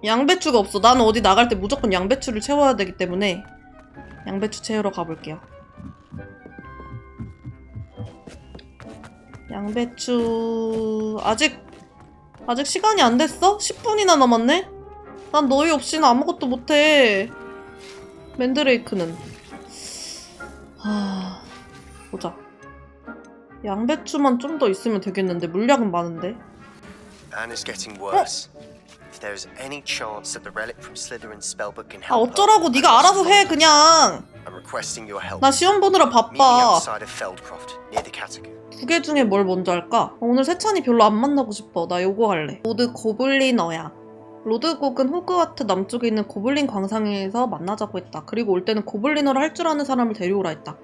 양배추가 없어. 나는 어디 나갈 때 무조건 양배추를 채워야 되기 때문에 양배추 채우러 가볼게요. 양배추... 아직 시간이 안 됐어? 10분이나 남았네? 난 너희 없이는 아무것도 못해. 맨드레이크는. 보자. 양배추만 좀 더 있으면 되겠는데 물량은 많은데. Anna's getting worse. If there's any chance that the relic from Slytherin's spellbook can 아 help 어쩌라고. her, 네가 알아서 해 그냥. I'm requesting your help. 나 시험 보느라 Meet me 바빠. outside of Feldcroft, near the catacomb. 두 개 중에 뭘 먼저 할까? 오늘 세찬이 별로 안 만나고 싶어. 나 요거 할래. 로드 고블리너야. 로드곡은 호그와트 남쪽에 있는 고블린 광산에서 만나자고 했다. 그리고 올 때는 고블리너를 할 줄 아는 사람을 데려오라 했다.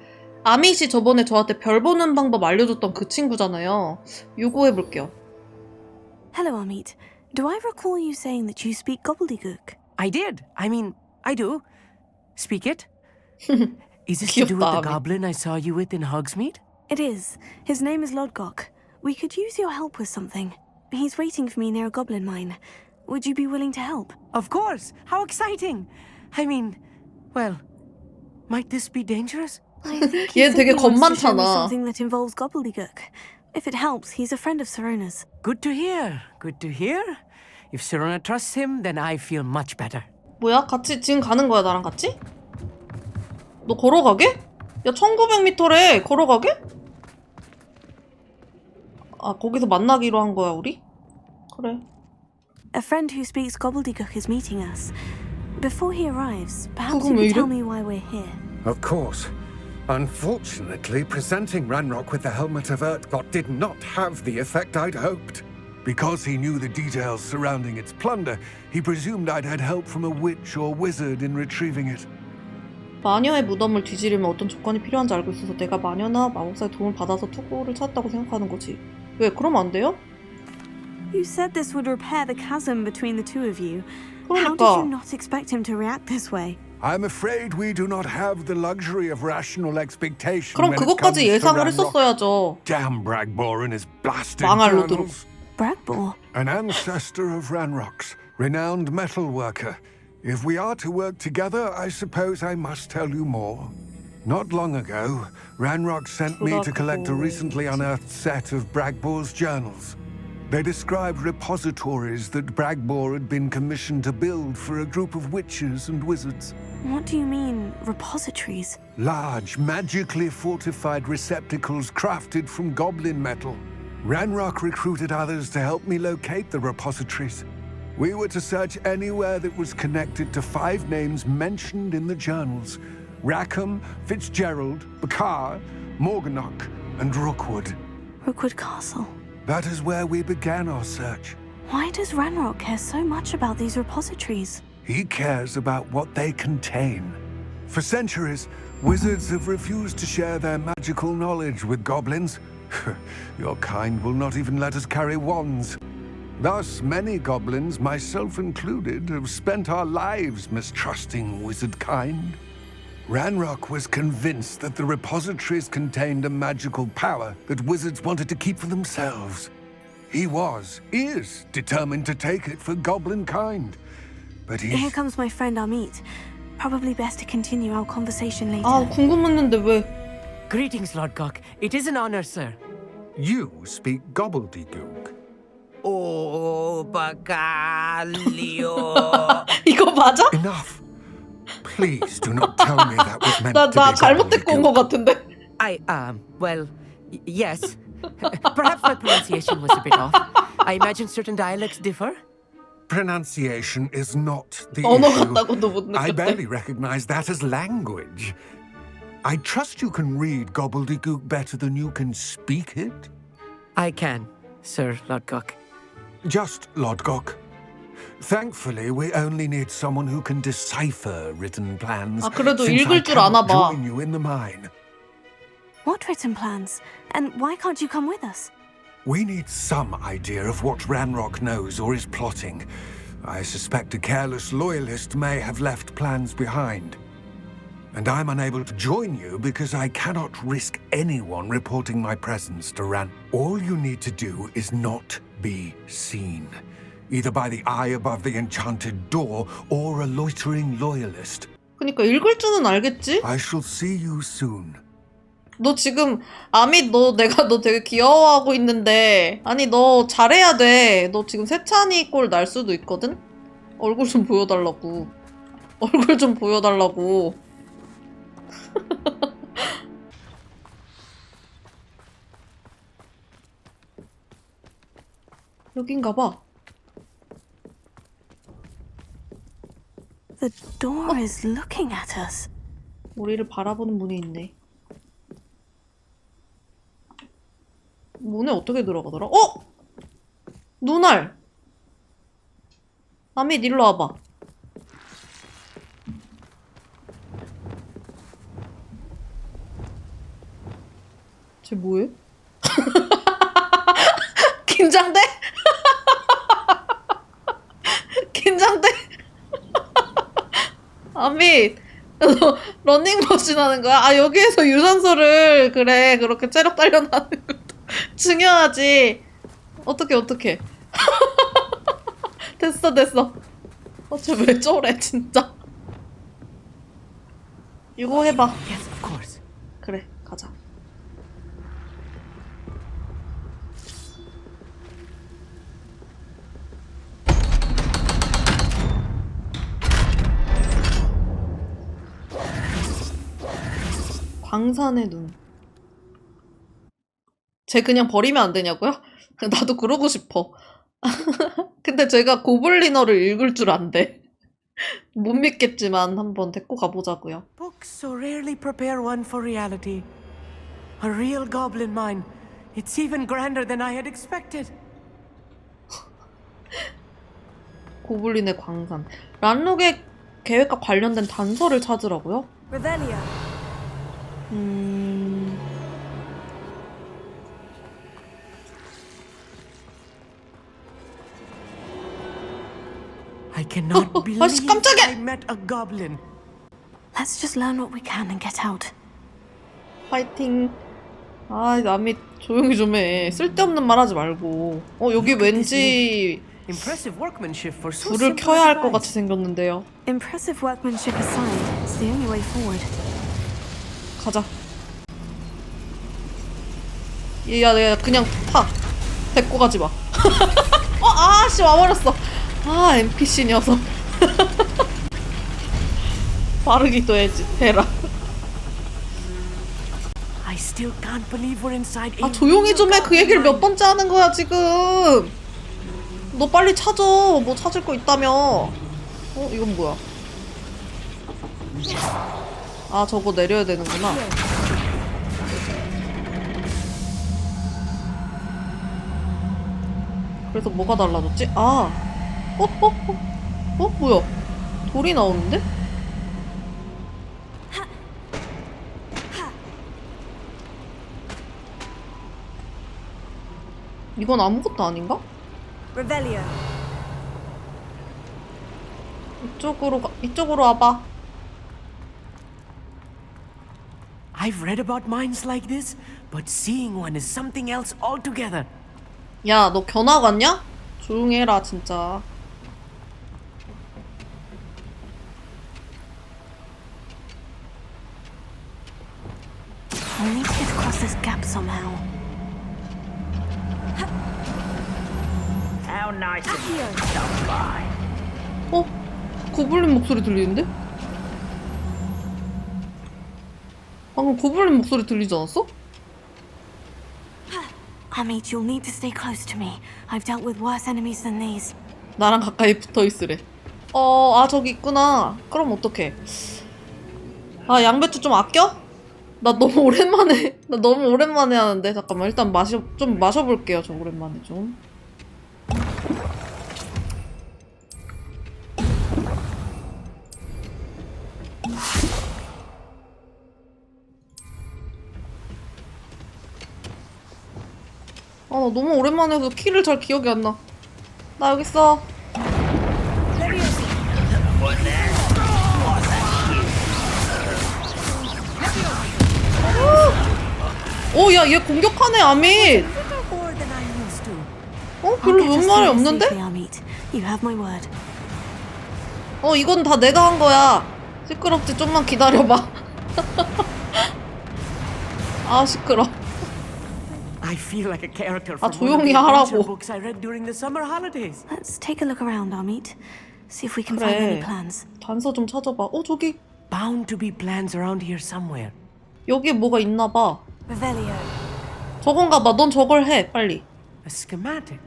아밋이 저번에 저한테 별 보는 방법 알려줬던 그 친구잖아요. 요거 해볼게요. Hello, Amit. Do I recall you saying that you speak gobbledygook? I did. I mean, I do. Speak it. Is this to do with the goblin I saw you with in Hogsmeade? It is. His name is Lodgok. We could use your help with something. He's waiting for me near a goblin mine. Would you be willing to help? Of course. How exciting. I mean, well, might this be dangerous? I think 얘 he 되게 simply wants to show me 겁많잖아. something that involves gobbledygook. If it helps, he's a friend of Serona's. Good to hear. Good to hear. If Serona trusts him, then I feel much better. 뭐야? 같이 지금 가는 거야 나랑 같이? 너 걸어가게? 야 1900m래. 걸어가게? 아 거기서 만나기로 한 거야 우리? 그래. A friend who speaks gobbledygook is meeting us. Before he arrives, perhaps 그건 you 왜 could tell 이래? me why we're here. Of course. Unfortunately, presenting Ranrock with the Helmet of Urtkot did not have the effect I'd hoped. Because he knew the details surrounding its plunder, he presumed I'd had help from a witch or wizard in retrieving it. 마녀의 무덤을 뒤지려면 어떤 조건이 필요한지 알고 있어서 내가 마녀나 마법사의 도움을 받아서 투구를 찾았다고 생각하는 거지. 왜? 그러면 안 돼요? You said this would repair the chasm between the two of you. How did you not expect him to react this way? I'm afraid we do not have the luxury of rational expectation. 그럼 when it comes 그것까지 to 예상을 Ranrock. 했었어야죠. Damn Bragbor and his blasted 망할 로드로. journals. Bragbor? An ancestor of Ranrock's, renowned metal worker. If we are to work together, I suppose I must tell you more. Not long ago, Ranrock sent me to collect a recently unearthed set of Bragbor's journals. They described repositories that Bragbor had been commissioned to build for a group of witches and wizards. What do you mean, repositories? Large, magically fortified receptacles crafted from goblin metal. Ranrock recruited others to help me locate the repositories. We were to search anywhere that was connected to 5 names mentioned in the journals: Rackham, Fitzgerald, Bakar, Morganach, and Rookwood. Rookwood Castle. That is where we began our search. Why does Ranrock care so much about these repositories? He cares about what they contain. For centuries, wizards have refused to share their magical knowledge with goblins. Your kind will not even let us carry wands. Thus, many goblins, myself included, have spent our lives mistrusting wizard kind. Ranrock was convinced that the repositories contained a magical power that wizards wanted to keep for themselves. He is determined to take it for goblin kind. But Here comes my friend Amit. Probably best to continue our conversation later. 아 궁금했는데 왜? Greetings, Lord Cock. It is an honor, sir. You speak gobbledygook. Oh, Bacalio. 이거 맞아? Enough. Please do not tell me that was meant to 나 be 잘못 듣고 온 것 같은데. Well, yes. Perhaps my pronunciation was a bit off. I imagine certain dialects differ. Pronunciation is not the 언어 issue. 같다고도 못 I 느꼈대. barely recognize that as language. I trust you can read gobbledygook better than you can speak it. I can, Sir Lodgok. Just Lodgok. Thankfully, we only need someone who can decipher written plans. 아, 그래도 since 읽을 I 줄 아나 cannot 봐. join you in the mine. What written plans? And why can't you come with us? We need some idea of what Ranrock knows or is plotting. I suspect a careless loyalist may have left plans behind. And I'm unable to join you because I cannot risk anyone reporting my presence to Ran. All you need to do is not be seen. either by the eye above the enchanted door or a loitering loyalist. 그니까 읽을 줄은 알겠지? I shall see you soon. 너 지금 아미 내가 너 되게 귀여워하고 있는데 아니 너 잘해야 돼. 너 지금 세찬이 꼴 날 수도 있거든? 얼굴 좀 보여달라고. 얼굴 좀 보여달라고. 여긴가 봐. The door is looking at us. 우리를 바라보는 문이 있네. 문에 어떻게 들어가더라? 어? 눈알! 아미 일로 와봐. 쟤 뭐해? 긴장돼? 긴장돼? 아미 너 러닝머신 하는 거야? 아 여기에서 유산소를 그래 그렇게 체력 단련하는 것도 중요하지. 어떡해 됐어 쟤 왜 저래 진짜. 이거 해봐. Yes, of course. 그래 가자. 광산의 눈. 쟤 그냥 버리면 안 되냐고요? 나도 그러고 싶어. 근데 제가 고블린어를 읽을 줄 안대. 못 믿겠지만 한번 데리고 가보자고요. Books so rarely prepare one for reality. A real goblin mine. It's even grander than I had expected. 고블린의 광산. 란룩의 계획과 관련된 단서를 찾으라고요? Revelia. I cannot believe 아씨, 깜짝이야! I met a goblin. Let's just learn what we can and get out. 파이팅. 아, 남이 조용히 좀 해. 쓸데없는 말 하지 말고. 여기 왠지 Impressive workmanship for so 불을 simple 켜야 a 할 것 device. 같이 생겼는데요. Impressive workmanship aside, it's the only way forward. 가자. 야, 그냥 파. 데리고 가지 마. 아씨, 와버렸어. 아, NPC 녀석. 빠르기도 해라. I still can't believe we're inside. 아, 조용히 좀 해. 그 얘기를 몇 번째 하는 거야, 지금. 너 빨리 찾아. 뭐 찾을 거 있다며. 이건 뭐야? 아, 저거 내려야 되는구나. 그래서 뭐가 달라졌지? 뭐야? 돌이 나오는데? 이건 아무것도 아닌가? Revelia. 이쪽으로 와봐. I've read about mines like this, but seeing one is something else altogether. 야, 너 견학 왔냐? 조용히 해라, 진짜. We need to get across this gap somehow. How nice of you to stop by. 고블린 목소리 들리는데? 방금 고블린 목소리 들리지 않았어? Amit, you'll need to stay close to me. I've dealt with worse enemies than these. 나랑 가까이 붙어있으래. 저기 있구나. 그럼 어떡해. 아, 양배추 좀 아껴? 나 너무 오랜만에 하는데. 잠깐만, 일단 좀 마셔볼게요. 저 오랜만에 좀. 나 너무 오랜만에 해서 키를 잘 기억이 안 나. 나 여기 있어. 야, 얘 공격하네, 아밋. More than I used to. I'll 별로 get us 몇 through 말이 this 없는데? safely, Amit. You have my word. 이건 다 내가 한 거야. 시끄럽지? 좀만 기다려봐. 아, 시끄러. I feel like a character from one of 조용히 the adventure 하라고. books I read during the summer holidays. Let's take a look around, Amit. See if we can find any 그래. plans. 단서 좀 찾아봐. 저기 Bound to be plans around here somewhere. 여기에 뭐가 있나 봐. Revelio. 저건가 봐. 넌 저걸 해, 빨리. A schematic.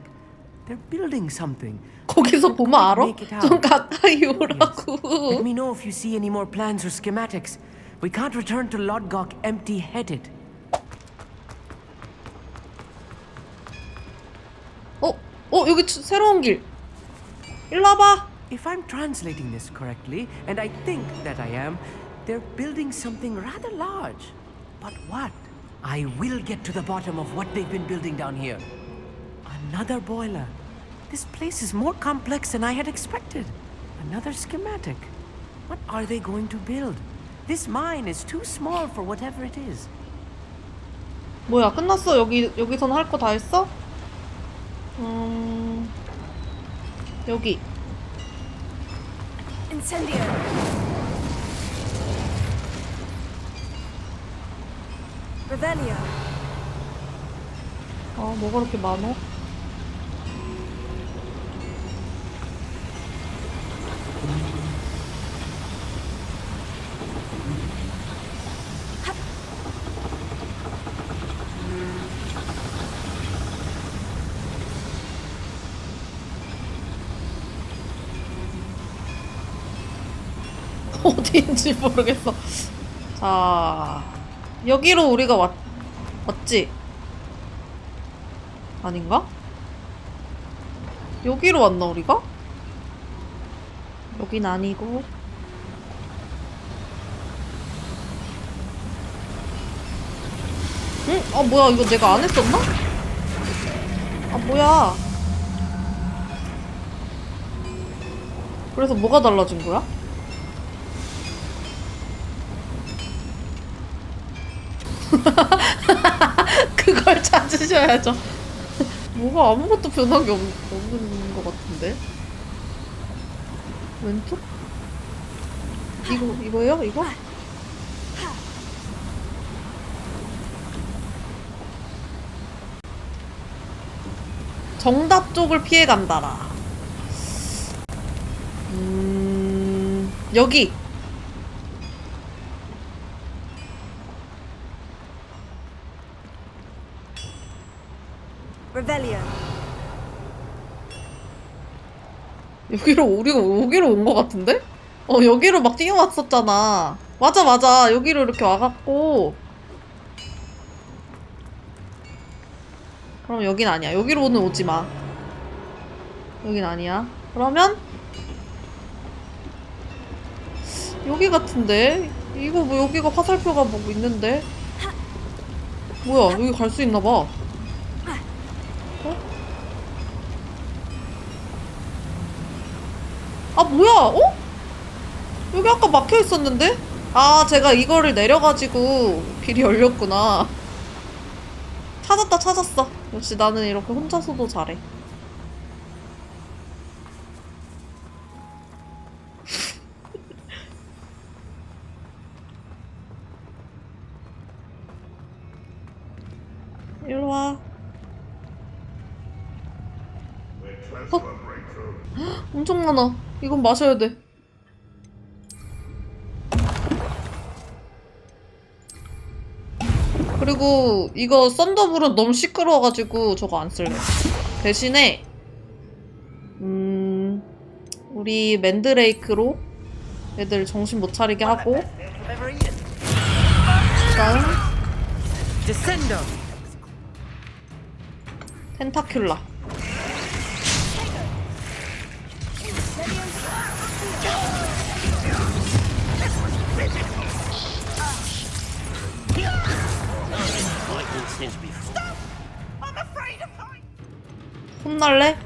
They're building something. 거기서 보면 알아? Make it out. 좀 가까이 Let 오라고. me know if you see any more plans or schematics. We can't return to Lodgok empty-headed. 여기 새로운 길. 일로 와봐. If I'm translating this correctly, and I think that I am, they're building something rather large. But what? I will get to the bottom of what they've been building down here. Another boiler. This place is more complex than I had expected. Another schematic. What are they going to build? This mine is too small for whatever it is. 뭐야, 끝났어? 여기선 할 거 다 했어? 여기. Incendio. Revelio. 뭐가 그렇게 많어? 어디인지 모르겠어. 자, 여기로 우리가 왔지? 아닌가? 여기로 왔나 우리가? 여긴 아니고. 응? 뭐야, 이거 내가 안 했었나? 뭐야. 그래서 뭐가 달라진 거야? 그걸 찾으셔야죠. 뭐가 아무것도 변한 게 없는 것 같은데? 왼쪽? 이거요? 이거? 정답 쪽을 피해 간다라. 여기. Revelio. 우리가 여기로 온 것 같은데? 여기로 막 뛰어왔었잖아. 맞아. 여기로 이렇게 와갖고. 그럼 여긴 아니야. 여기로는 오지 마. 여긴 아니야. 그러면 여기 같은데? 이거 뭐 여기가 화살표가 뭐 있는데? 뭐야, 여기 갈 수 있나 봐. 뭐야? 여기 아까 막혀 있었는데? 제가 이거를 내려가지고 길이 열렸구나. 찾았어. 역시 나는 이렇게 혼자서도 잘해. 일로 와. 엄청 많아. 이건 마셔야 돼. 그리고 이거 썬더블은 너무 시끄러워가지고 저거 안 쓸래. 대신에 우리 맨드레이크로 애들 정신 못 차리게 하고, 그다음 Descendo. 텐타큘라. 혼날래?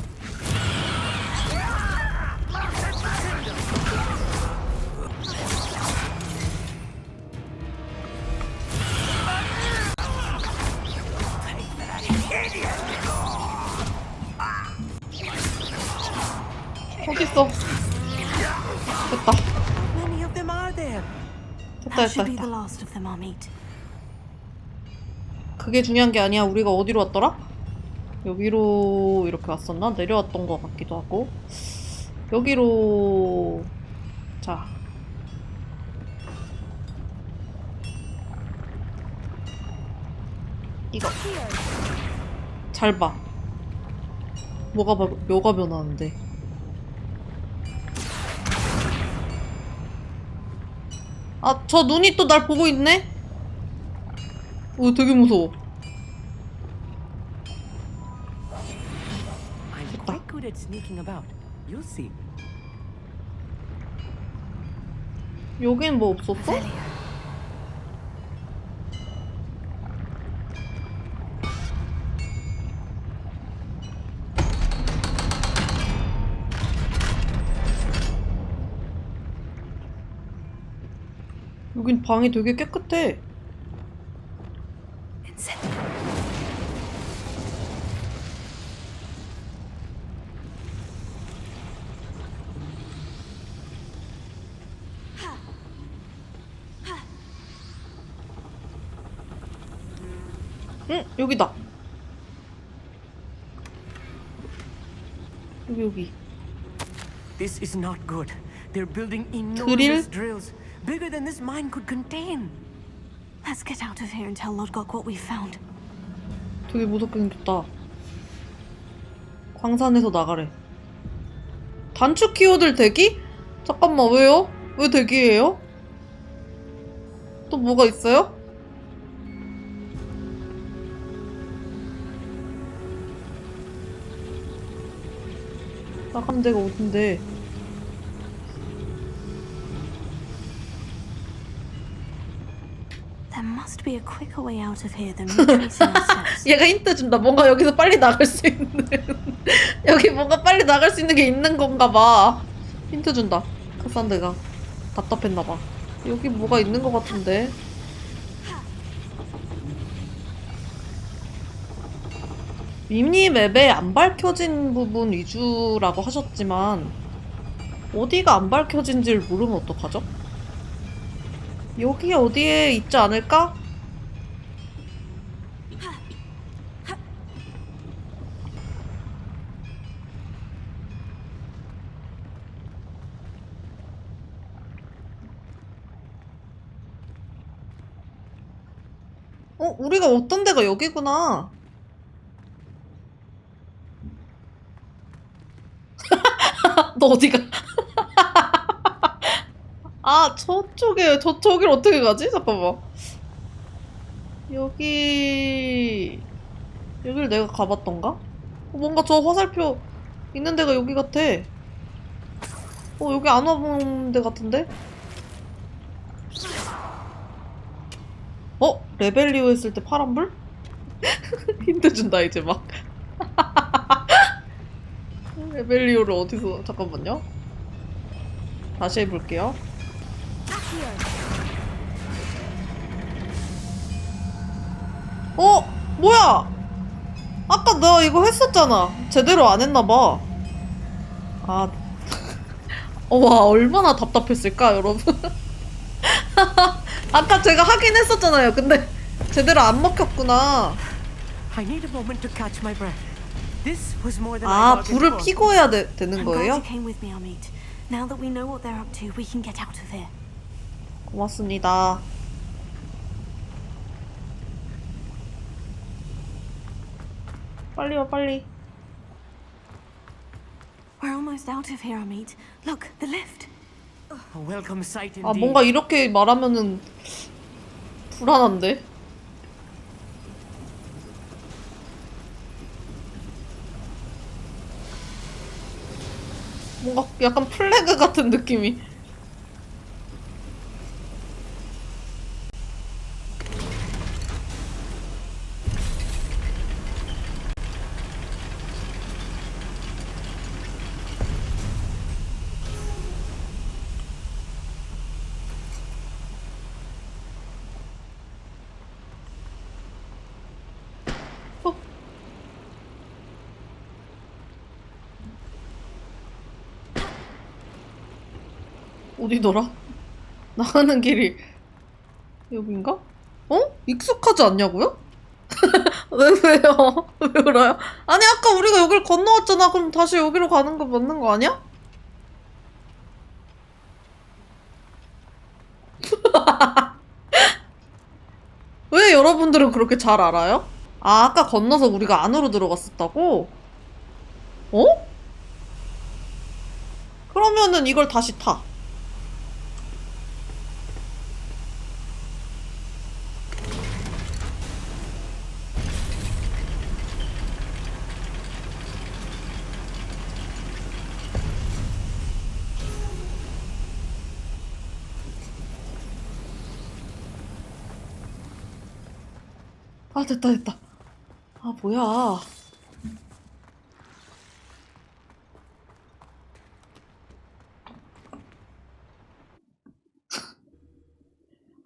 어딨어? 됐다. How many of them are there? 됐다, That 됐다, should be the 됐다. last of them, Amit. 그게 중요한 게 아니야. 우리가 어디로 왔더라? 여기로 이렇게 왔었나? 내려왔던 것 같기도 하고. 여기로... 자. 이거. 잘 봐. 뭐가 변하는데. 아, 저 눈이 또 날 보고 있네? 오, 되게 무서워. I'm quite good at sneaking about. You'll see. 여긴 뭐 없었어? 여긴 방이 되게 깨끗해. 응, 여기다. 여기. This is not good. They're building Drill? enormous drills, bigger than this mine could contain. Let's get out of here and tell Lodgok what we found. 되게 무섭게 생겼다. 광산에서 나가래. 단축 키워드 대기? 잠깐만, 왜요? 왜 대기예요? 또 뭐가 있어요? 나간 데가 어딘데? There must be a quicker way out of here than retracing our steps. 얘가 힌트 준다. 뭔가 여기서 빨리 나갈 수 있는 여기 뭔가 빨리 나갈 수 있는 게 있는 건가 봐. 힌트 준다. 카산드가 답답했나 봐. 여기 뭐가 있는 것 같은데. 미니맵에 안 밝혀진 부분 위주라고 하셨지만 어디가 안 밝혀진지를 모르면 어떡하죠? 여기 어디에 있지 않을까? 우리가 어떤 데가 여기구나. 너 어디가? 아, 저쪽을 어떻게 가지? 잠깐만. 여기를 내가 가봤던가? 뭔가 저 화살표 있는 데가 여기 같아. 여기 안 와본 데 같은데? 레벨리오 했을 때 파란불? 힌트 준다, 이제 막. 레벨리오를 어디서, 잠깐만요. 다시 해볼게요. 뭐야! 아까 나 이거 했었잖아. 제대로 안 했나봐. 아. 와, 얼마나 답답했을까, 여러분. 아까 제가 하긴 했었잖아요. 근데 제대로 안 먹혔구나. I need a moment to catch my breath. This was more than I 아, bargained 불을 for. 피고 해야 되는 I'm glad 거예요? you came with me, Amit. Now that we know what they're up to, we can get out of here. 고맙습니다. 빨리 와, 빨리. We're almost out of here, Amit. Look, the lift. A welcome sight 아, indeed. 뭔가 이렇게 말하면은 불안한데? 뭔가 약간 플래그 같은 느낌이. 어디더라? 나가는 길이 여긴가? 어? 익숙하지 않냐고요? 왜요? 왜 그래요? 아니 아까 우리가 여길 건너왔잖아. 그럼 다시 여기로 가는 거 맞는 거 아니야? 왜 여러분들은 그렇게 잘 알아요? 아, 아까 건너서 우리가 안으로 들어갔었다고? 어? 그러면은 이걸 다시 타. 아, 됐다, 됐다. 아, 뭐야.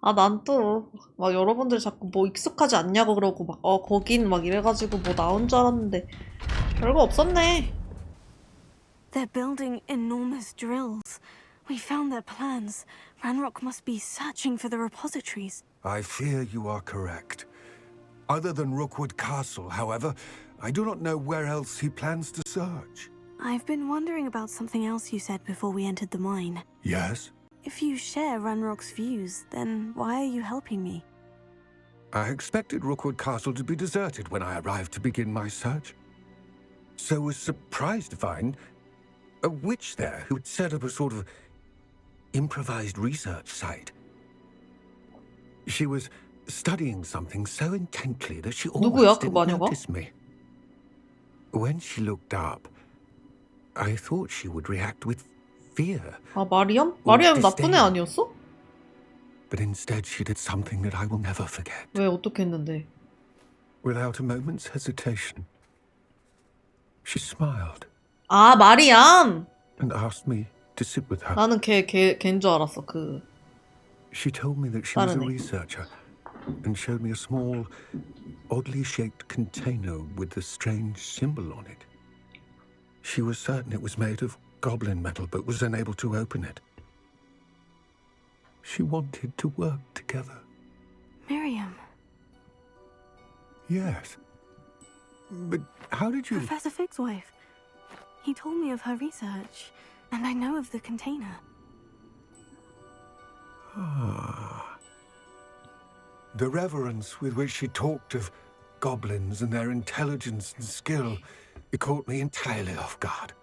아, 난 또, 막 여러분들 자꾸 뭐 익숙하지 않냐고 그러고 막, 거긴 막 이래가지고 뭐 나온 줄 알았는데, 별거 없었네. They're building enormous drills. We found their plans. Ranrock must be searching for the repositories. I fear you are correct. Other than Rookwood Castle, however, I do not know where else he plans to search. I've been wondering about something else you said before we entered the mine. Yes? If you share Ranrock's views, then why are you helping me? I expected Rookwood Castle to be deserted when I arrived to begin my search. So was surprised to find a witch there who had set up a sort of improvised research site. She was studying something so intently that she 누구야, almost 그 didn't 마녀가? notice me. When she looked up, I thought she would react with fear. 아, 마리암? 마리암 나쁜 애 아니었어? But instead she did something that I will never forget. 왜, 어떻게 했는데? Without a moment's hesitation, she smiled 아, 마리암! and asked me to sit with her. 나는 걔인 줄 알았어, She told me that she was a 다른 애. researcher and showed me a small, oddly shaped container with a strange symbol on it. She was certain it was made of goblin metal but was unable to open it. She wanted to work together. Miriam. Yes. But how did you... Professor Fig's wife. He told me of her research, and I know of the container. Ah. The reverence with which she talked of goblins and their intelligence and skill, it caught me entirely off guard.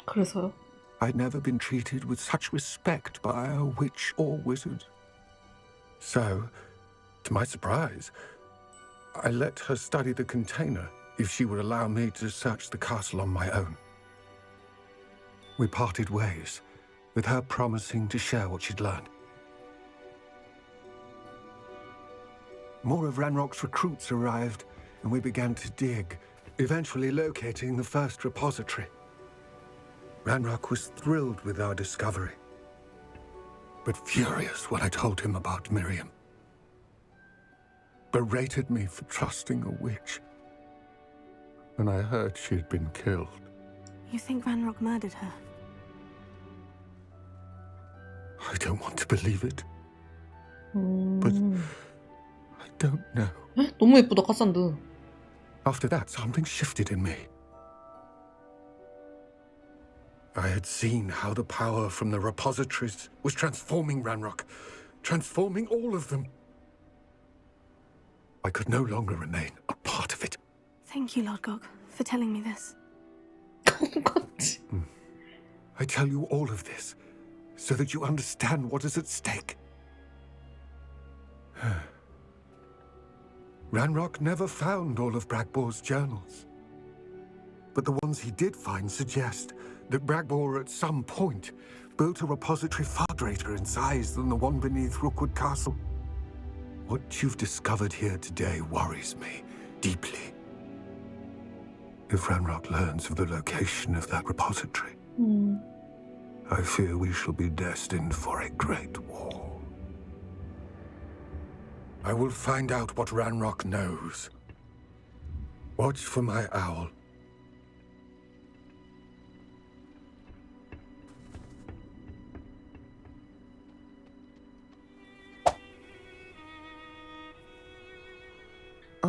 그래서요? I'd never been treated with such respect by a witch or wizard. So, to my surprise, I let her study the container if she would allow me to search the castle on my own. We parted ways, with her promising to share what she'd learned. More of Ranrock's recruits arrived, and we began to dig, eventually locating the first repository. Ranrock was thrilled with our discovery, but furious when I told him about Miriam. Berated me for trusting a witch, and I heard she had been killed. You think Ranrock murdered her? I don't want to believe it, but I don't know. 너무 예쁘다, 카산드. After that, something shifted in me. I had seen how the power from the repositories was transforming Ranrock, transforming all of them. I could no longer remain a part of it. Thank you, Lord Gog, for telling me this. I tell you all of this so that you understand what is at stake. Ranrock never found all of Bragbor's journals. But the ones he did find suggest that Bragbor at some point built a repository far greater in size than the one beneath Rookwood Castle. What you've discovered here today worries me deeply. If Ranrock learns of the location of that repository, I fear we shall be destined for a great war. I will find out what Ranrock knows. Watch for my owl.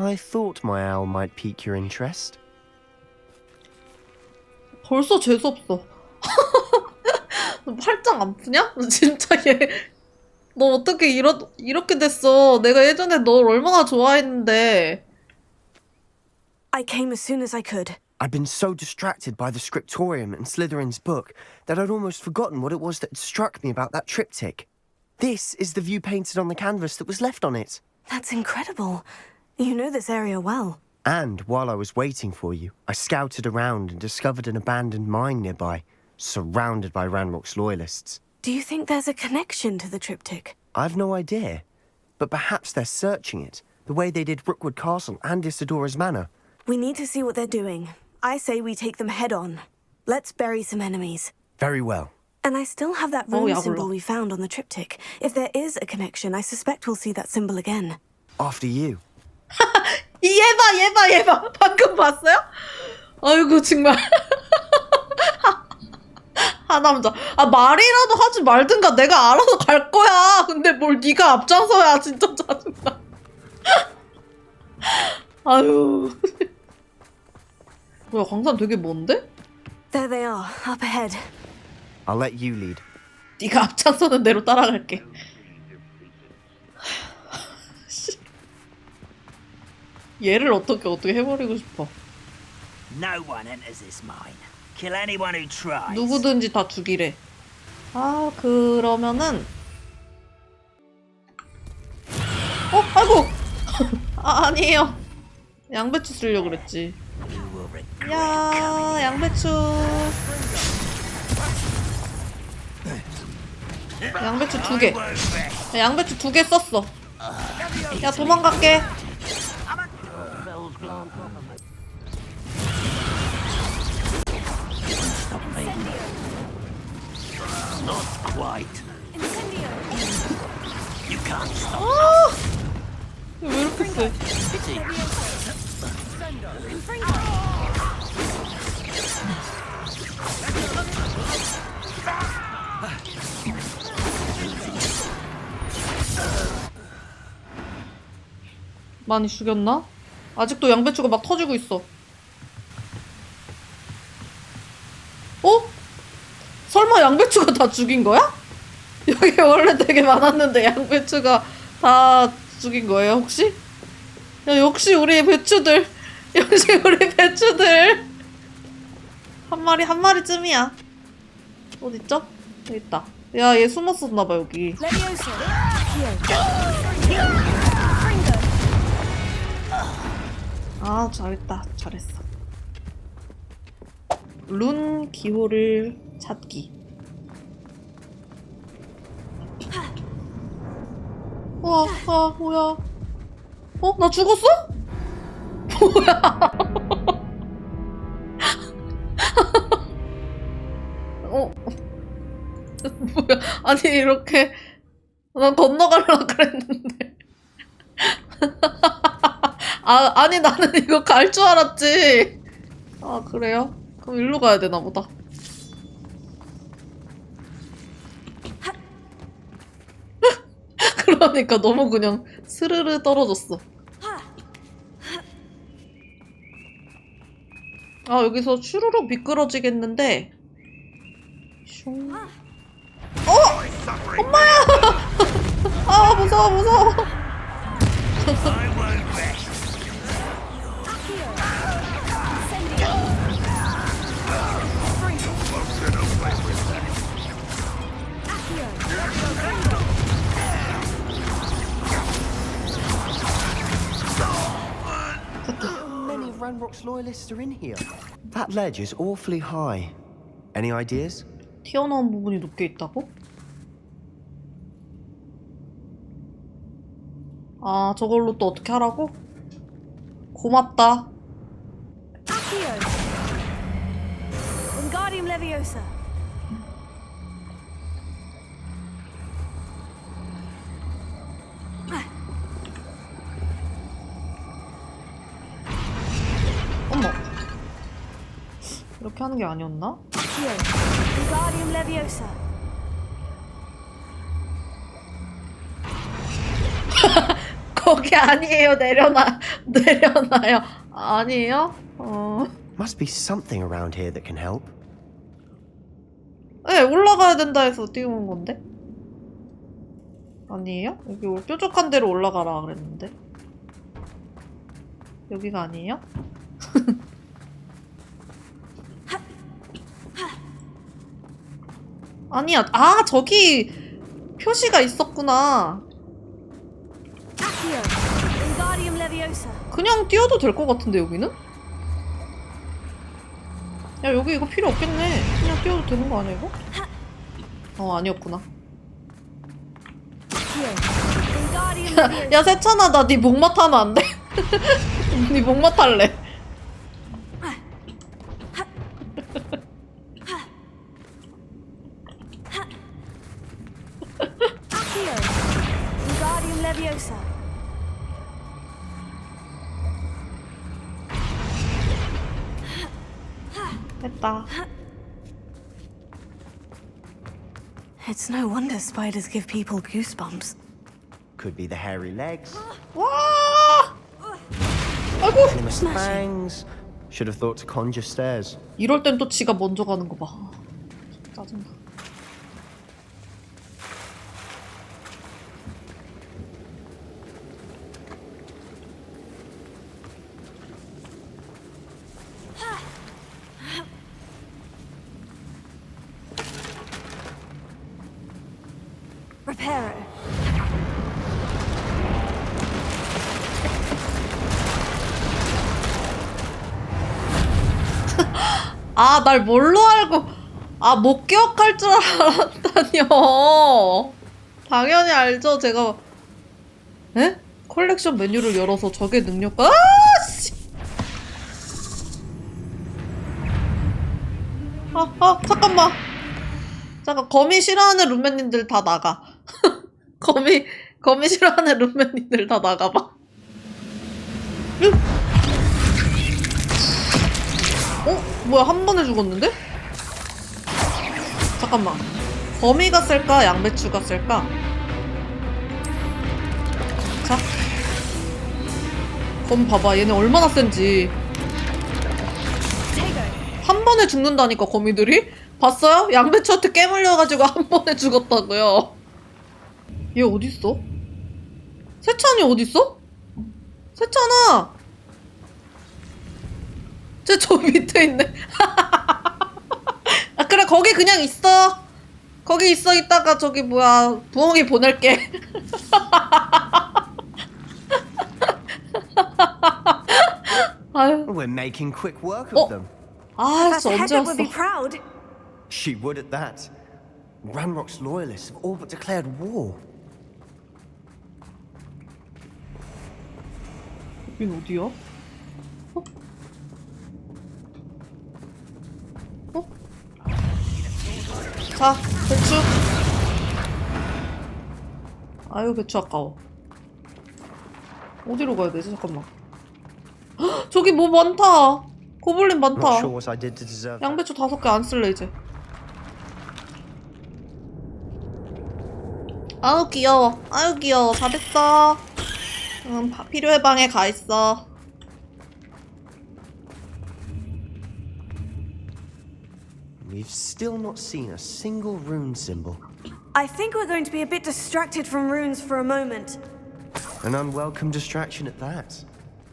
I thought my owl might pique your interest. 벌써 재수없어. 팔짱 안 푸냐? 진짜 얘. 너 어떻게 이렇게 됐어? 내가 예전에 널 얼마나 좋아했는데. I came as soon as I could. I'd been so distracted by the scriptorium and Slytherin's book that I'd almost forgotten what it was that struck me about that triptych. This is the view painted on the canvas that was left on it. That's incredible. You know this area well. And while I was waiting for you, I scouted around and discovered an abandoned mine nearby, surrounded by Ranrock's loyalists. Do you think there's a connection to the triptych? I've no idea, but perhaps they're searching it, the way they did Rookwood Castle and Isidora's Manor. We need to see what they're doing. I say we take them head on. Let's bury some enemies. Very well. And I still have that rune 야, symbol 몰라. we found on the triptych. If there is a connection, I suspect we'll see that symbol again. After you. 얘 봐. 방금 봤어요? 아이고, 정말. 하남자. 아, 말이라도 하지 말든가. 내가 알아서 갈 거야. 근데 뭘 네가 앞장서야. 진짜 짜증나. 아유. 뭐야, 광산 되게 먼데? There they are, up ahead. I'll let you lead. 네가 앞장서는 대로 따라갈게. 얘를 어떻게 해버리고 싶어. No one enters this mine. Kill anyone who tries. 누구든지 다 죽이래. 아, 그러면은 아이고. 아, 아니에요. 양배추 쓰려고 그랬지. You will regret 야, 양배추. 양배추 2개. 양배추 2개 썼어. 야, 도망갈게. Not quite. You can't stop. 왜 이렇게 세? 많이 죽였나? 아직도 양배추가 막 터지고 있어. 어? 설마 양배추가 다 죽인 거야? 여기 원래 되게 많았는데 양배추가 다 죽인 거예요, 혹시? 야, 역시 우리 배추들. 역시 우리 배추들. 한 마리쯤이야. 어딨죠? 여기 있다. 야, 얘 숨었었나봐, 여기. 아, 잘했다. 잘했어. 룬 기호를 찾기. 우와, 아, 뭐야. 나 죽었어? 뭐야. 뭐야. 아니, 이렇게. 난 건너가려고 그랬는데. 아니, 나는 이거 갈 줄 알았지. 아, 그래요? 그럼 일로 가야 되나 보다. 그러니까 너무 그냥 스르르 떨어졌어. 아, 여기서 슈루룩 미끄러지겠는데. 슝. 엄마야! 아, 무서워. Many of Ranrock's loyalists are in here. That ledge is awfully high. Any ideas? 튀어나온 부분이 높게 있다고? 아, 저걸로 또 어떻게 하라고? 고맙다. Wingardium Leviosa. 어머. 이렇게 하는 게 아니었나? Wingardium Leviosa. 거기 아니에요. 내려놔요. 아니에요? Must be something around here that can help. 네, 올라가야 된다 해서 띄운 건데? 아니에요? 여기 뾰족한 데로 올라가라 그랬는데. 여기가 아니에요? 아니야. 아, 저기 표시가 있었구나. Accio, Wingardium Leviosa. 그냥 뛰어도 될 것 같은데, 여기는? 야, 여기 이거 필요 없겠네. 그냥 뛰어도 되는 거 아니야, 이거? 아니었구나. Accio, Wingardium Leviosa. 야, 세찬아, 나 네 목마 타면 안 돼? 네 목마 탈래. Accio, Wingardium Leviosa. 됐다. It's no wonder spiders give people goosebumps. Could be the hairy legs, 와! 아이고! venomous fangs. Should have thought to conjure stairs. 이럴 땐 또 지가 먼저 가는 거 봐. 짜증나. Reparo. 아, 날 뭘로 알고. 아, 못 기억할 줄 알았다니요. 당연히 알죠, 제가. 에? 컬렉션 메뉴를 열어서 적의 능력과. 아, 씨! 잠깐만. 잠깐, 거미 싫어하는 룸메님들 다 나가. 거미 싫어하는 룸메님들 다 나가봐. 뭐야, 한 번에 죽었는데? 잠깐만. 거미가 쓸까? 양배추가 쓸까? 자. 거미 봐봐. 얘네 얼마나 센지. 한 번에 죽는다니까, 거미들이? 봤어요? 양배추한테 깨물려가지고 한 번에 죽었다고요. 얘 어딨어? 세찬이 어딨어? 세찬아! 쟤 저 밑에 있네. 아, 그래, 거기 그냥 있어. 거기 있어. 이따가 저기 뭐야, 부엉이 보낼게. 아유. We're making quick work of them. 아, Professor 진짜 언제 Hagrid would be 왔어? proud. She would at that. Ranrock's loyalists have all but declared war. 여긴 어디야? 자, 배추. 아유, 배추 아까워. 어디로 가야 되지? 잠깐만. 헉, 저기 뭐 많다. 고블린 Not 많다. sure what I did to deserve that. 양배추 5개 안 쓸래, 이제. 아우, 귀여워. 아유, 귀여워. 다 됐어. 필요해 방에 가 있어. We've still not seen a single rune symbol. I think we're going to be a bit distracted from runes for a moment. An unwelcome distraction at that.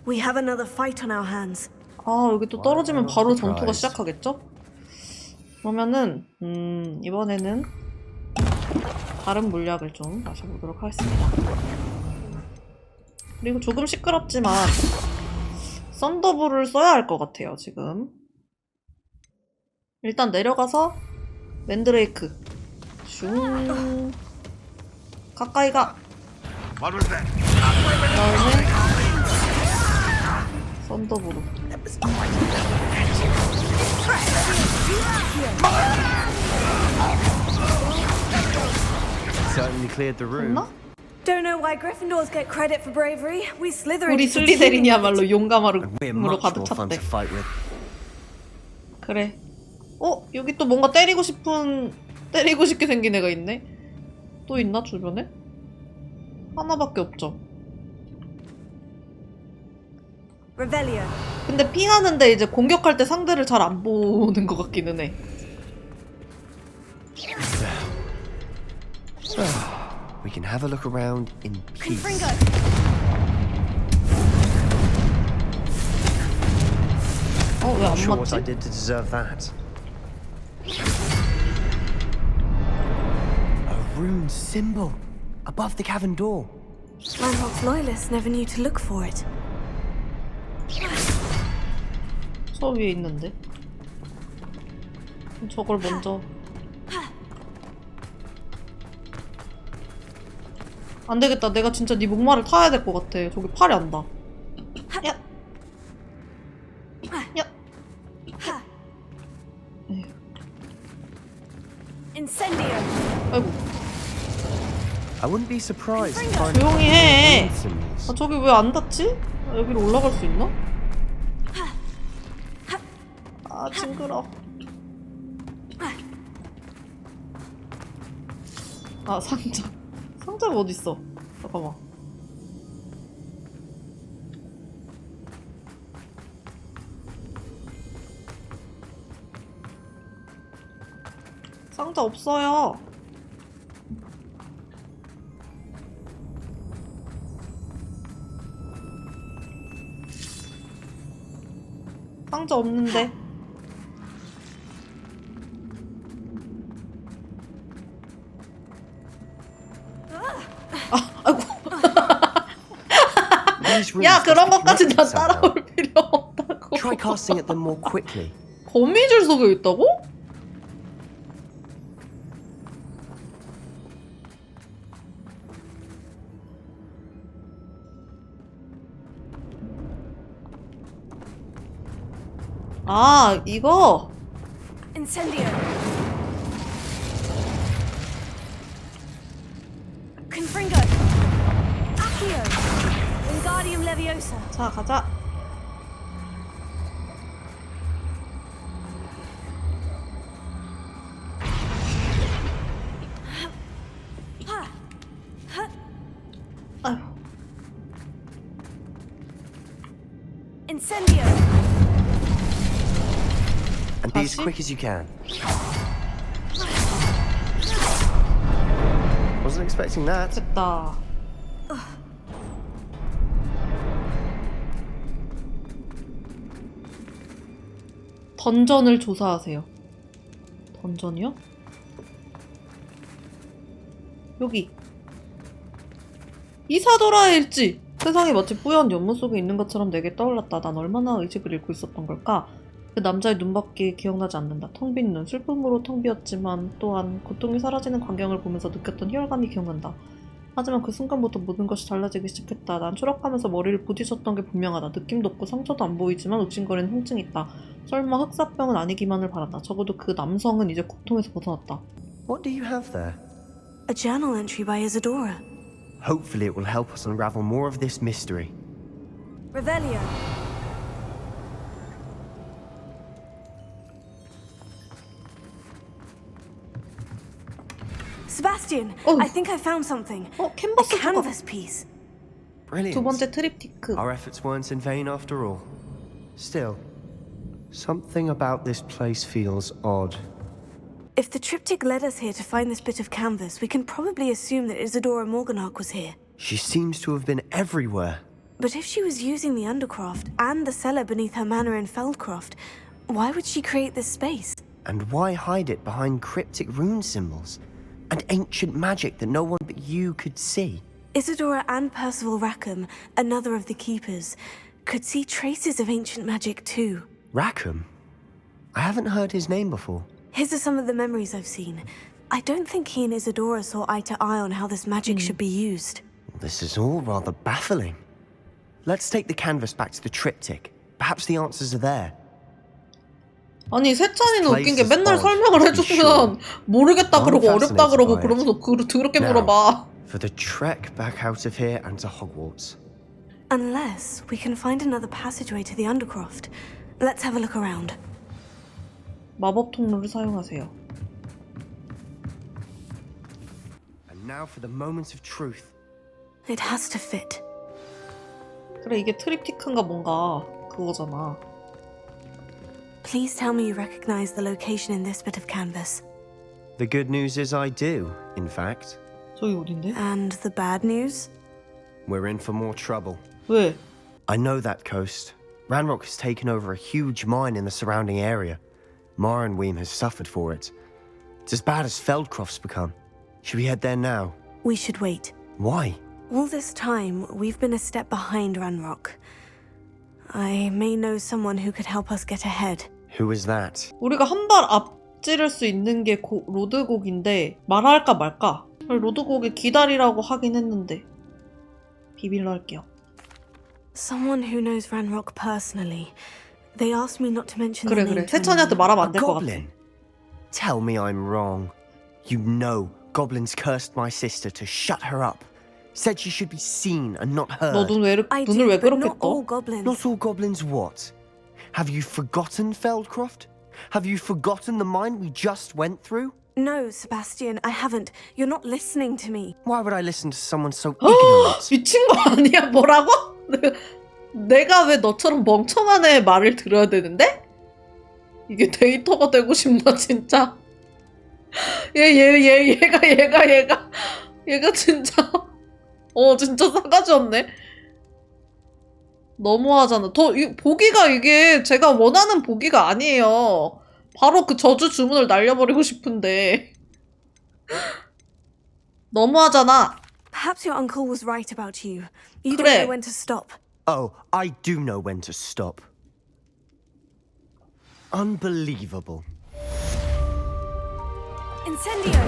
We have another fight on our hands. 아, 여기 또 떨어지면 바로 전투가 시작하겠죠? 그러면은 이번에는 다른 물약을 좀 마셔보도록 하겠습니다. 그리고 조금 시끄럽지만 썬더볼을 써야 할 것 같아요, 지금. 일단 내려가서 맨드레이크 슝 가까이 가. 그다음에 썬더볼로. Certainly cleared the room. 됐나? Don't know why Gryffindors get credit for bravery. We Slytherins. 우리 슬리데린이야말로 용감함으로 We're much 가득 more fun 찼대. to fight with. 그래. 여기 또 뭔가 때리고 싶게 생긴 애가 있네? 또 있나, 주변에? 하나밖에 없죠. Revelio. 근데 피하는데 이제 공격할 때 상대를 잘 안 보는 것 같기는 해. So, we can have a look around in peace. Confringo. 왜 안 Not sure what I 맞지? did to deserve that. A rune symbol above the cavern door. Landrock's loyalists never knew to look for it. 저 위에 있는데. 저걸 먼저. 안 되겠다. 내가 진짜 네 목마를 타야 될 것 같아. 저기 팔이 안 닿아. 야. 야. Incendio. 아이고. I wouldn't be surprised to find 조용히 해. rune symbols. 아, 저기 왜 안 닿지? 아, 여기로 올라갈 수 있나? 아, 징그러. 아, 상자. 상자가 어딨어? 잠깐만. 상자 없어요. 상자 없는데. These runes 야, must 그런 be 것까지 나 connected somehow. 따라올 필요 없다고. Try casting at them more quickly. 거미줄 속에 있다고? 아, 이거? Incendio. Confringo. Accio. Wingardium Leviosa. 자, 가자. 아휴. Incendio. And be as 다시? quick as you can. Wasn't expecting that. 됐다. 던전을 조사하세요. 던전이요? 여기. 이사도라의 일지! 세상이 마치 뿌연 연못 속에 있는 것처럼 내게 떠올랐다. 난 얼마나 의식을 잃고 있었던 걸까? 그 남자의 눈밖에 기억나지 않는다. 텅 빈 눈, 슬픔으로 텅 비었지만 또한 고통이 사라지는 광경을 보면서 느꼈던 희열감이 기억난다. 하지만 그 순간부터 모든 것이 달라지기 시작했다. 난 추락하면서 머리를 부딪혔던 게 분명하다. 느낌도 없고 상처도 안 보이지만 욱신거리는 통증이 있다. 설마 흑사병은 아니기만을 바란다. 적어도 그 남성은 이제 고통에서 벗어났다. What do you have there? A journal entry by Isadora. Hopefully it will help us unravel more of this mystery. Revelio. Sebastian, Oh. I think I found something. A 캔버스 조각. canvas piece. Brilliant. 두 번째 트립티크. Our efforts weren't in vain after all. Still, something about this place feels odd. If the triptych led us here to find this bit of canvas, we can probably assume that Isadora Morganach was here. She seems to have been everywhere. But if she was using the Undercroft and the cellar beneath her manor in Feldcroft, why would she create this space? And why hide it behind cryptic rune symbols? And ancient magic that no one but you could see? Isadora and Percival Rackham, another of the keepers, could see traces of ancient magic too. Rackham? I haven't heard his name before. His are some of the memories I've seen. I don't think he and Isadora saw eye to eye on how this magic should be used. This is all rather baffling. Let's take the canvas back to the triptych. Perhaps the answers are there. 아니, 세찬이는 웃긴 게 맨날 설명을 해주면 모르겠다 그러고 어렵다 그러고 그러면서 더럽게 물어봐. For the trek back out of here and to Hogwarts. Unless we can find another passageway to the Undercroft. Let's have a look around. 마법 통로를 사용하세요. And now for the moment of truth. It has to fit. 그래, 이게 트립티크인가 뭔가 그거잖아. Please tell me you recognize the location in this bit of canvas. The good news is I do, in fact. 저기 어딘데? And the bad news? We're in for more trouble. 왜? I know that coast. Ranrock has taken over a huge mine in the surrounding area. Morinweem has suffered for it. It's as bad as Feldcroft's become. Should we head there now? We should wait. Why? All this time, we've been a step behind Ranrock. I may know someone who could help us get ahead. Who is that? 우리가 한 발 앞지를 수 있는 게 로드곡인데 말할까 말까? 로드곡에 기다리라고 하긴 했는데 비밀로 할게요. Someone who knows Ranrock personally. They asked me not to mention 그래 the name 그래. to 세찬이한테 anyone. 말하면 A 안 될 것 같아. goblin? Tell me I'm wrong. You know goblins cursed my sister to shut her up. Said she should be seen and not heard. 너 눈을 I 왜 do, but 그렇게 not all 떠? goblins. Not all goblins what? Have you forgotten Feldcroft? Have you forgotten the mine we just went through? No, Sebastian, I haven't. You're not listening to me. Why would I listen to someone so ignorant? 미친 거 아니야? 뭐라고? 내가 왜 너처럼 멍청한 애의 말을 들어야 되는데? 이게 데이터가 되고 싶나 진짜? 얘가 진짜 진짜 싸가지 없네. 너무하잖아. 보기가 이게 제가 원하는 보기가 아니에요. 바로 그 저주 주문을 날려버리고 싶은데 너무하잖아. Perhaps your uncle was right about you. You don't 그래. know when to stop. Oh, I do know when to stop. Unbelievable. Incendio!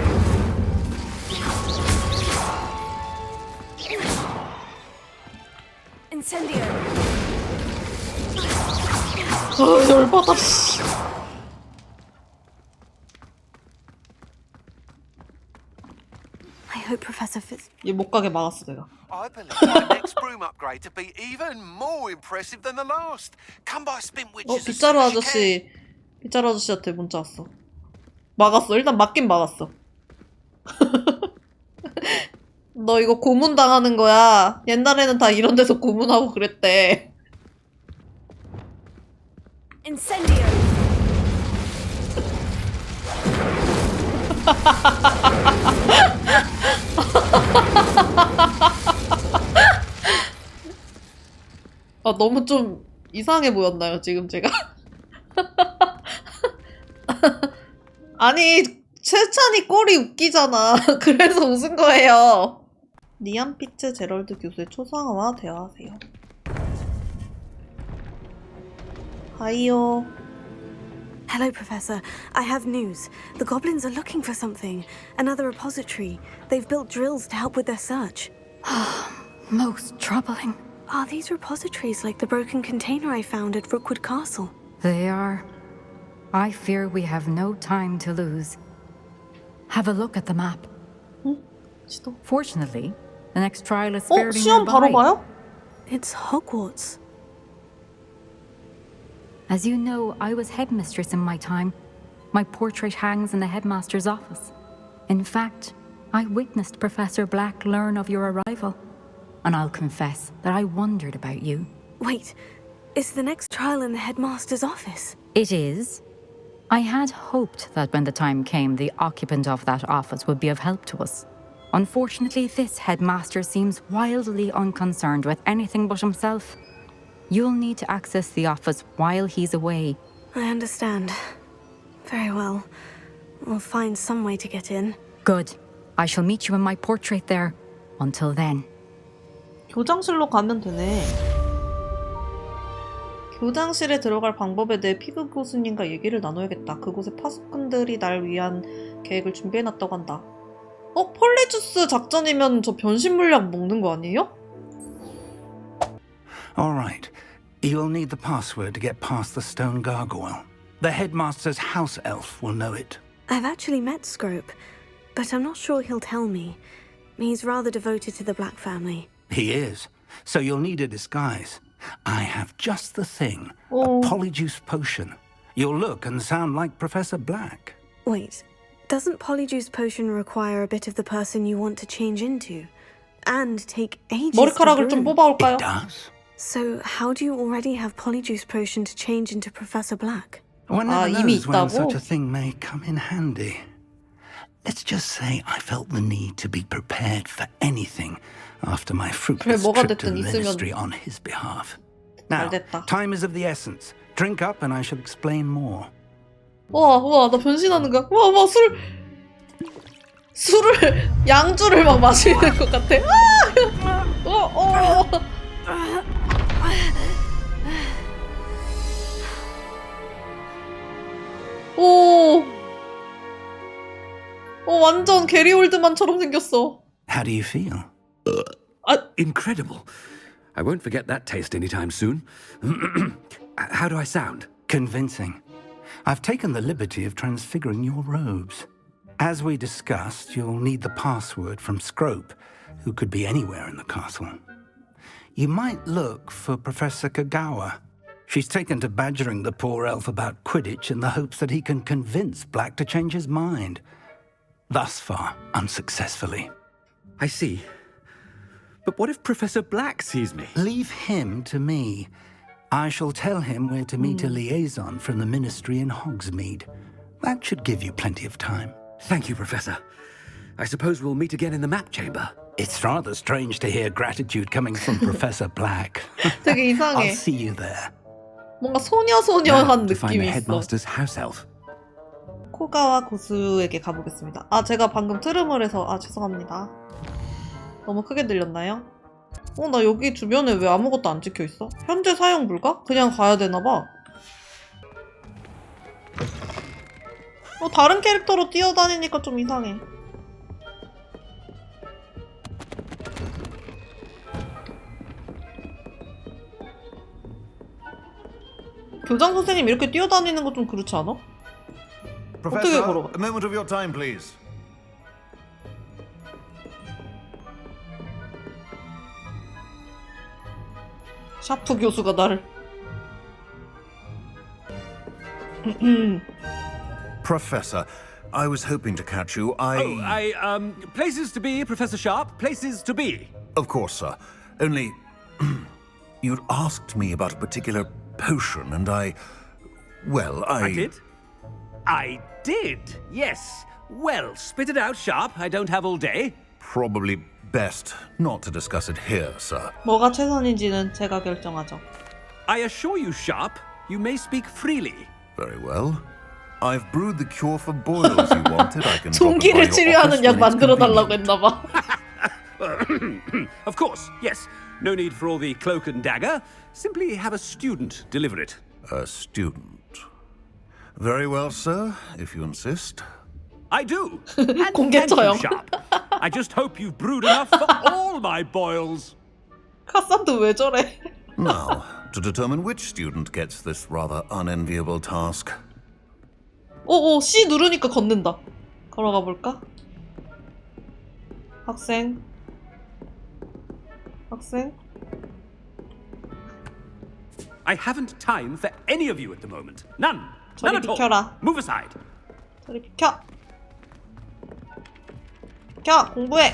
Incendio! 열받아. I hope Professor Fitz... 얘 못 가게 막았어 내가. I believe my next broom upgrade to be even more impressive than the last. Come by spin witches as soon 빗자루 as you can. 빗자루 아저씨한테 문자 왔어. 막았어. 일단 막긴 막았어. 너 이거 고문 당하는 거야. 옛날에는 다 이런 데서 고문하고 그랬대. Incendio! 너무 좀 이상해 보였나요, 지금 제가? 아니, 세찬이 꼴이 웃기잖아. 그래서 웃은 거예요. 니안 피츠 제럴드 교수의 초상화와 대화하세요. 하이요. Hello, Professor. I have news. The goblins are looking for something. Another repository. They've built drills to help with their search. Most troubling. Are these repositories like the broken container I found at Rookwood Castle? They are. I fear we have no time to lose. Have a look at the map. 시도. Fortunately, the next trial is fairly 시험 바로 nearby. 봐요? It's Hogwarts. As you know, I was headmistress in my time. My portrait hangs in the headmaster's office. In fact, I witnessed Professor Black learn of your arrival. And I'll confess that I wondered about you. Wait, is the next trial in the headmaster's office? It is. I had hoped that when the time came, the occupant of that office would be of help to us. Unfortunately, this headmaster seems wildly unconcerned with anything but himself. You'll need to access the office while he's away. I understand. Very well. We'll find some way to get in. Good. I shall meet you in my portrait there. Until then. 교장실로 가면 되네. 교장실에 들어갈 방법에 대해 피그 교수님과 얘기를 나눠야겠다. 그곳에 파수꾼들이 날 위한 계획을 준비해놨다고 한다. 폴리주스 작전이면 저 변신 물약 먹는 거 아니에요? All right. You'll need the password to get past the stone gargoyle. The headmaster's house elf will know it. I've actually met Scrope, but I'm not sure he'll tell me. He's rather devoted to the Black family. He is. So you'll need a disguise. I have just the thing. Oh. A polyjuice potion. You'll look and sound like Professor Black. Wait, doesn't Polyjuice Potion require a bit of the person you want to change into? And take ages to 머리카락을 좀 brew? 뽑아올까요? It does. So, how do you already have Polyjuice Potion to change into Professor Black? One never 이미 knows when 있다고? such a thing may come in handy. Let's just say I felt the need to be prepared for anything after my fruitless 뭐가 trip to the 됐든 있으면 ministry on his behalf. Now, 됐다. time is of the essence. Drink up and I shall explain more. 우와, 나 변신하는 거야. 우와, 술을, 양주를 막 마시는 것 같아. 완전 게리 올드만처럼 생겼어. How do you feel? Incredible. I won't forget that taste anytime soon. How do I sound? Convincing. I've taken the liberty of transfiguring your robes. As we discussed, you'll need the password from Scrope, who could be anywhere in the castle. You might look for Professor Kagawa. She's taken to badgering the poor elf about Quidditch in the hopes that he can convince Black to change his mind. Thus far, unsuccessfully. I see. But what if Professor Black sees me? Leave him to me. I shall tell him where to meet a liaison from the ministry in Hogsmeade. That should give you plenty of time. Thank you, Professor. I suppose we'll meet again in the map chamber. It's rather strange to hear gratitude coming from Professor Black. 되게 이상해. I'll see you there. 뭔가 소녀소녀한 To find 느낌이 the 있어. headmaster's house elf. 코가와 고수에게 가보겠습니다. 제가 방금 트름을 해서 죄송합니다. 너무 크게 들렸나요? 나 여기 주변에 왜 아무것도 안 찍혀있어? 현재 사용 불가? 그냥 가야 되나봐. 다른 캐릭터로 뛰어다니니까 좀 이상해. 교장 선생님 이렇게 뛰어다니는 거 좀 그렇지 않아? 어떻게 걸어가? A moment of your time, please. 샤프 교수가 나를 Professor, I was hoping to catch you. Places to be, Professor Sharp. Places to be. Of course, sir. Only... you'd asked me about a particular potion, and I did? I did, yes. Well, spit it out, Sharp. I don't have all day. Probably best not to discuss it here, sir. 뭐가 최선인지는 제가 결정하죠. I assure you, Sharp, you may speak freely. Very well. I've brewed the cure for boils you wanted. I can 종기를 치료하는 약 만들어 달라고 했나봐. Of course, yes. No need for all the cloak and dagger. Simply have a student deliver it. A student. Very well, sir, if you insist. I do. And thank you, Sharp. I just hope you've brewed enough for all my boils. 카산드 왜 저래? Now, to determine which student gets this rather unenviable task. C 누르니까 걷는다. 걸어가 볼까? 학생. I haven't time for any of you at the moment. None. None at all. 비켜라. Move aside. 저리 비켜. 공부해.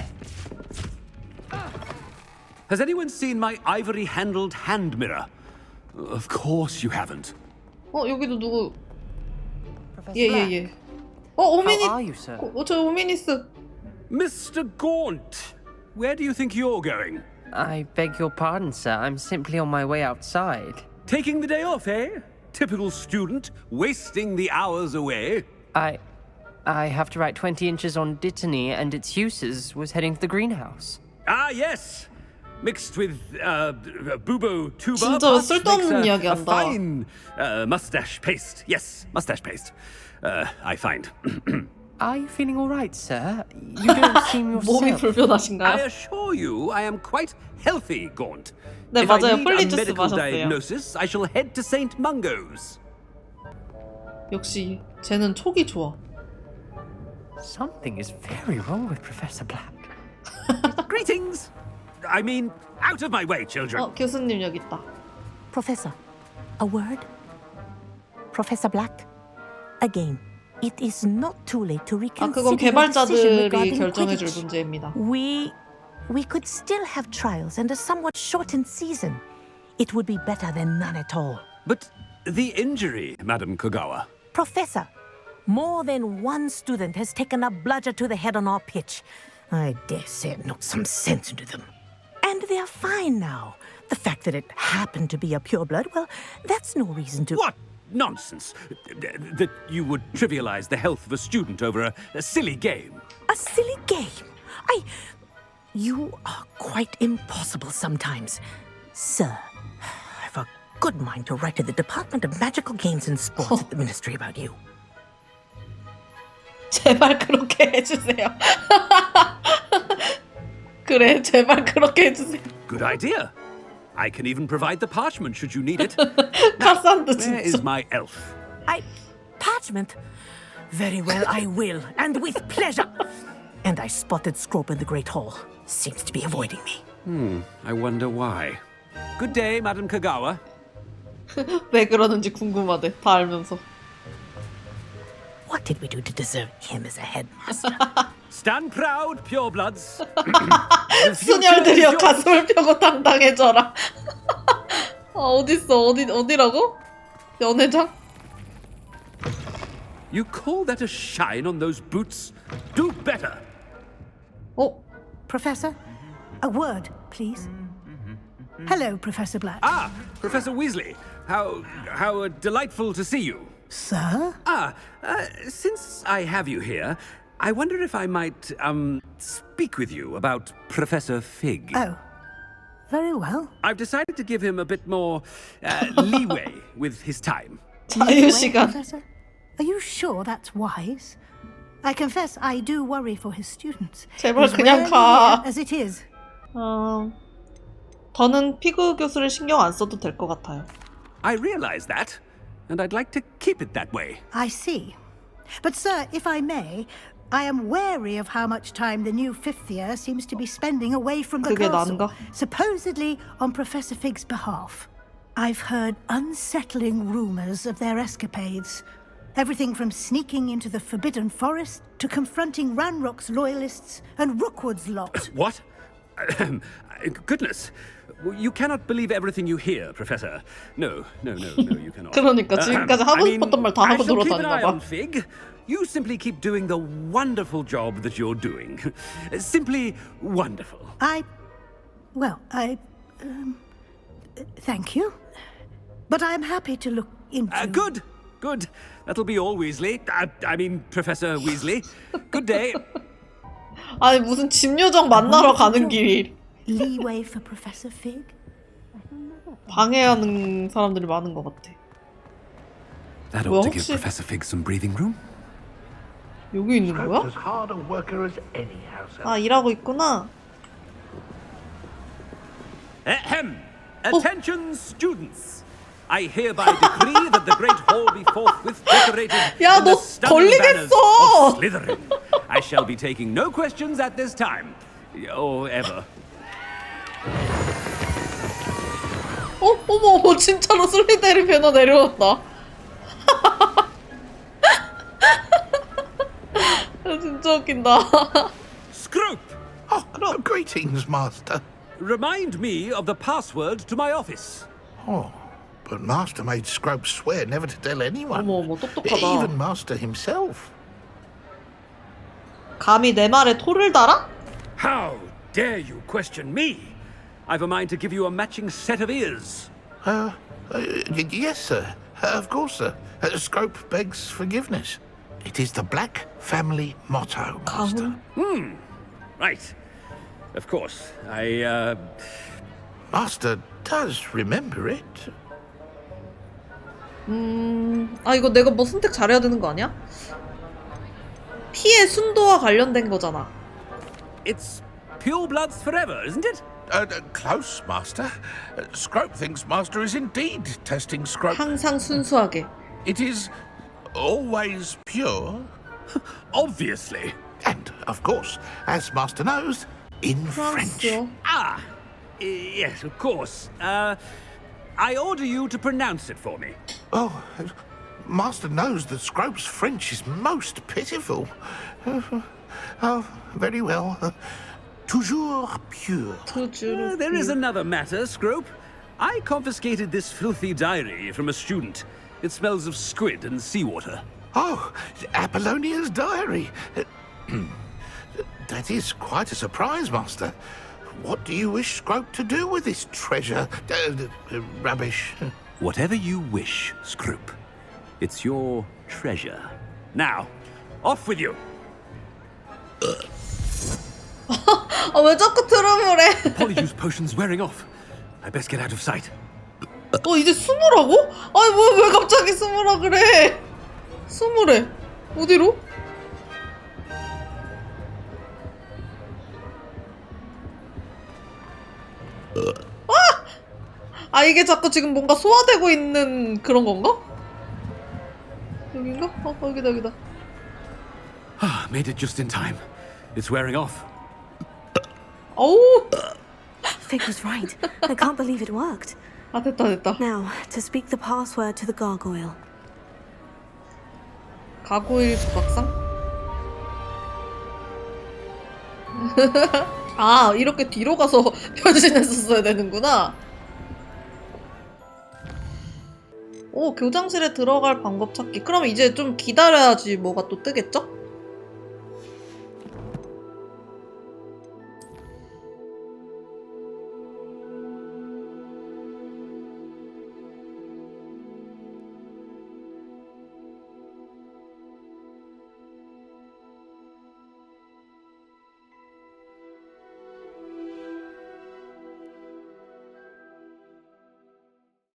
Has anyone seen my ivory-handled hand mirror? Of course you haven't. 여기도 누구? Professor 예. 오미니. How are you, sir? 저 오미니스. Mr. Gaunt, where do you think you're going? I beg your pardon, sir. I'm simply on my way outside. Taking the day off, eh? Typical student, wasting the hours away. I have to write 20 inches on Dittany and its uses. Was heading to the greenhouse. Ah, yes. Mixed with bubo tuba. 진짜 쓸데없는 이야기 a 한다. fine mustache paste. Yes, mustache paste. I find. Are you feeling all right, sir? You don't seem 몸이 yourself. I 불편하신가요? assure you, I am quite healthy, Gaunt. 네, If I 맞아요. need a 폴리주스 medical 마셨어요. diagnosis, I shall head to St. Mungo's. 역시 쟤는 촉이 좋아. Something is very wrong with Professor Black. Greetings! I mean, out of my way, children. 교수님 여기 있다. Professor, a word? Professor Black, again, it is not too late to 그건 reconsider your decision 개발자들이 regarding 결정해줄 Quidditch. 문제입니다. We could still have trials and a somewhat shortened season. It would be better than none at all. But the injury, Madam Kogawa. Professor, more than one student has taken a bludger to the head on our pitch. I dare say it knocked some sense into them. And they're fine now. The fact that it happened to be a pureblood, well, that's no reason to... What nonsense! That you would trivialize the health of a student over a silly game. A silly game? You are quite impossible sometimes. Sir, I've a good mind to write to the Department of Magical Games and Sports at the Ministry about you. 제발 그렇게 해주세요. 그래, 제발 그렇게 해주세요. Good idea. I can even provide the parchment should you need it. 카산도 Where is 진짜. my elf? Parchment? Very well, I will, and with pleasure. And I spotted Scrope in the Great Hall. Seems to be avoiding me. I wonder why. Good day, Madam Kogawa. 왜 그러는지 궁금하대. 다 알면서. What did we do to deserve him as a headmaster? Stand proud, purebloods. 수녀들이여 가슴을 펴고 당당해져라. 어딨어? 어디라고? 연회장? You call that a shine on those boots? Do better. Professor, a word, please. Hello, Professor Black. Ah, Professor Weasley. How delightful to see you. Sir? Since I have you here, I wonder if I might, speak with you about Professor Fig. Oh, very well. I've decided to give him a bit more, leeway with his time. 자유시간. Professor, are you sure that's wise? I confess I do worry for his students. 제발 He's 그냥 rarely 가. here as it is. 더는 피그 교수를 신경 안 써도 될 것 같아요. I realize that, and I'd like to keep it that way. I see. But sir, if I may, I am wary of how much time the new fifth year seems to be spending away from the 그게 castle, 난가? supposedly on Professor Fig's behalf. I've heard unsettling rumors of their escapades. Everything from sneaking into the Forbidden Forest to confronting Ranrock's loyalists and Rookwood's lot. What? Goodness. You cannot believe everything you hear, Professor. No, you cannot. 그러니까 지금까지 하고 싶었던 말 다 I 하고 shall keep an eye 돌아다니나 on 봐. Fig. You simply keep doing the wonderful job that you're doing. Simply wonderful. Thank you. But I'm happy to look into... Good. That'll be all, Weasley. Professor Weasley. Good day. 아니 무슨 집요정 만나러 가는 길. Leeway for Professor Fig? 방해하는 사람들이 많은 것 같아. That 뭐야, ought to give 혹시 Professor Fig some breathing room. 여기 있는 거야? As hard a worker as any house elf. 아 일하고 있구나. Ahem! Attention, students! I hereby decree that the Great Hall be forthwith decorated 야, in the 너 stunning banners 걸리겠어! of Slytherin. I shall be taking no questions at this time. Or ever. 어머, 진짜로 슬리데린 배너 내려왔다. 진짜 웃긴다. Scroop! Greetings, Master. Remind me of the password to my office. But Master made Scrope swear never to tell anyone. 어머, 똑똑하다. Even Master himself. 감히 내 말에 토를 달아? How dare you question me? I've a mind to give you a matching set of ears. Yes, sir. Of course, sir. Scrope begs forgiveness. It is the Black family motto, Master. Right. Of course. Master does remember it. 이거 내가 뭐 선택 잘해야 되는 거 아니야? 피의 순도와 관련된 거잖아. It's purebloods forever, isn't it? Close, Master. Scrope thinks Master is indeed testing Scrope. 항상 순수하게. It is always pure. Obviously. And, of course, as Master knows, in French. Yes, of course. I order you to pronounce it for me. Master knows that Scrope's French is most pitiful. Very well. Toujours pure. There is another matter, Scrope. I confiscated this filthy diary from a student. It smells of squid and seawater. Oh, Apollonia's diary. That is quite a surprise, Master. What do you wish Scrope to do with this treasure? Rubbish. Whatever you wish, Scrope. It's your treasure. Now, off with you. 왜 자꾸 트름을 해? Polyjuice potion's wearing off. I best get out of sight. 이제 숨으라고? 아니 뭐 왜 갑자기 숨으라 그래? 숨으래. 어디로? 이게 자꾸 지금 뭔가 소화되고 있는 그런 건가? 여긴가? 여기다 여기다. Made it just in time. It's wearing off. 어우. Fig was right. I can't believe it worked. 됐다. Now, to speak the password to the gargoyle. 가구일 조각상? 이렇게 뒤로 가서 변신했었어야 되는구나. 교장실에 들어갈 방법 찾기. 그럼 이제 좀 기다려야지 뭐가 또 뜨겠죠?